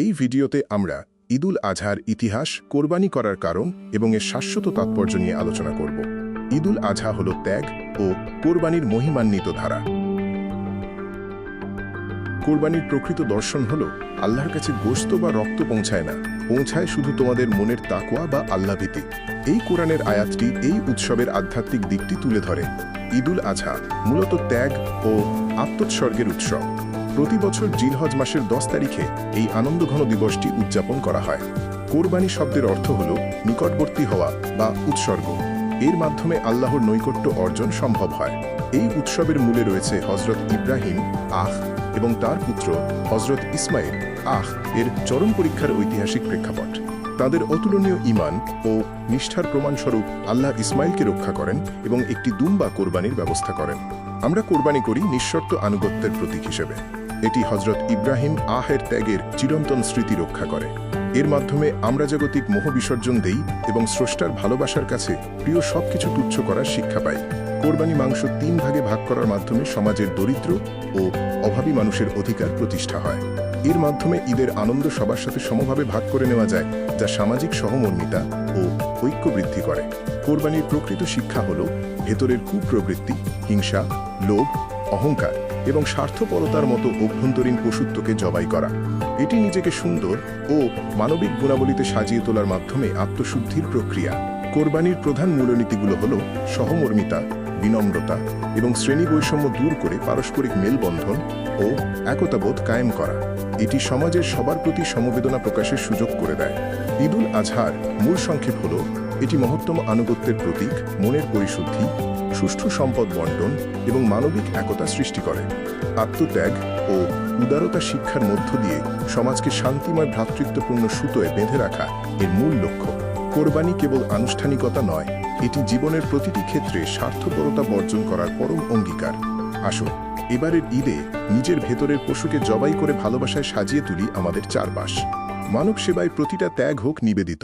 এই ভিডিওতে আমরা ঈদুল আজহার ইতিহাস, কোরবানি করার কারণ এবং এর শাশ্বত তাৎপর্য নিয়ে আলোচনা করব। ঈদুল আজহা হল ত্যাগ ও কোরবানির মহিমান্বিত ধারা। কোরবানির প্রকৃত দর্শন হল আল্লাহর কাছে গোশত বা রক্ত পৌঁছায় না, পৌঁছায় শুধু তোমাদের মনের তাকওয়া বা আল্লাহভীতি। এই কোরআনের আয়াতটি এই উৎসবের আধ্যাত্মিক দিকটি তুলে ধরে। ঈদুল আজহা মূলত ত্যাগ ও আত্মোৎসর্গের উৎসব। প্রতি বছর জিলহজ মাসের 10 তারিখে এই আনন্দঘন দিবসটি উদযাপন করা হয়। কোরবানি শব্দের অর্থ হল নিকটবর্তী হওয়া বা উৎসর্গ। এর মাধ্যমে আল্লাহর নৈকট্য অর্জন সম্ভব হয়। এই উৎসবের মূলে রয়েছে হজরত ইব্রাহিম এবং তার পুত্র হজরত ইসমাইল এর চরম পরীক্ষার ঐতিহাসিক প্রেক্ষাপট। তাদের অতুলনীয় ঈমান ও নিষ্ঠার প্রমাণস্বরূপ আল্লাহ ইসমাইলকে রক্ষা করেন এবং একটি দুম্বা কোরবানির ব্যবস্থা করেন। আমরা কোরবানি করি নিঃশর্ত আনুগত্যের প্রতীক হিসেবে। এটি হজরত ইব্রাহিম এর ত্যাগের চিরন্তন স্মৃতি রক্ষা করে। এর মাধ্যমে আমরা জাগতিক মোহ বিসর্জন দেই এবং স্রষ্টার ভালোবাসার কাছে প্রিয় সবকিছু তুচ্ছ করার শিক্ষা পাই। কোরবানি মাংস 3 ভাগে ভাগ করার মাধ্যমে সমাজের দরিদ্র ও অভাবী মানুষের অধিকার প্রতিষ্ঠা হয়। এর মাধ্যমে ঈদের আনন্দ সবার সাথে সমভাবে ভাগ করে নেওয়া যায়, যা সামাজিক সহমর্মিতা ও ঐক্য বৃদ্ধি করে। কোরবানির প্রকৃত শিক্ষা হল ভেতরের কুপ্রবৃত্তি, হিংসা, লোভ, অহংকার এবং স্বার্থপরতার মতো অভ্যন্তরীণ পশুত্বকে জবাই করা। এটি নিজেকে সুন্দর ও মানবিক গুণাবলীতে সাজিয়ে তোলার মাধ্যমে আত্মশুদ্ধির প্রক্রিয়া। কোরবানির প্রধান মূলনীতিগুলো হল সহমর্মিতা, বিনম্রতা এবং শ্রেণী বৈষম্য দূর করে পারস্পরিক মেলবন্ধন ও একতাবোধ কায়েম করা। এটি সমাজের সবার প্রতি সমবেদনা প্রকাশের সুযোগ করে দেয়। ঈদুল আজহার মূল সংক্ষেপ হল, এটি মহত্তম আনুগত্যের প্রতীক, মনের পরিশুদ্ধি, সুষ্ঠু সম্পদ বন্টন এবং মানবিক একতা সৃষ্টি করে। আত্মত্যাগ ও উদারতা শিক্ষার মধ্য দিয়ে সমাজকে শান্তিময় ভ্রাতৃত্বপূর্ণ সুতোয় বেঁধে রাখা এর মূল লক্ষ্য। কোরবানি কেবল আনুষ্ঠানিকতা নয়, এটি জীবনের প্রতিটি ক্ষেত্রে স্বার্থপরতা বর্জন করার পরম অঙ্গীকার। আসুন এবারের ঈদে নিজের ভেতরের পশুকে জবাই করে ভালোবাসায় সাজিয়ে তুলি আমাদের চারপাশ। মানব সেবায় প্রতিটা ত্যাগ হোক নিবেদিত।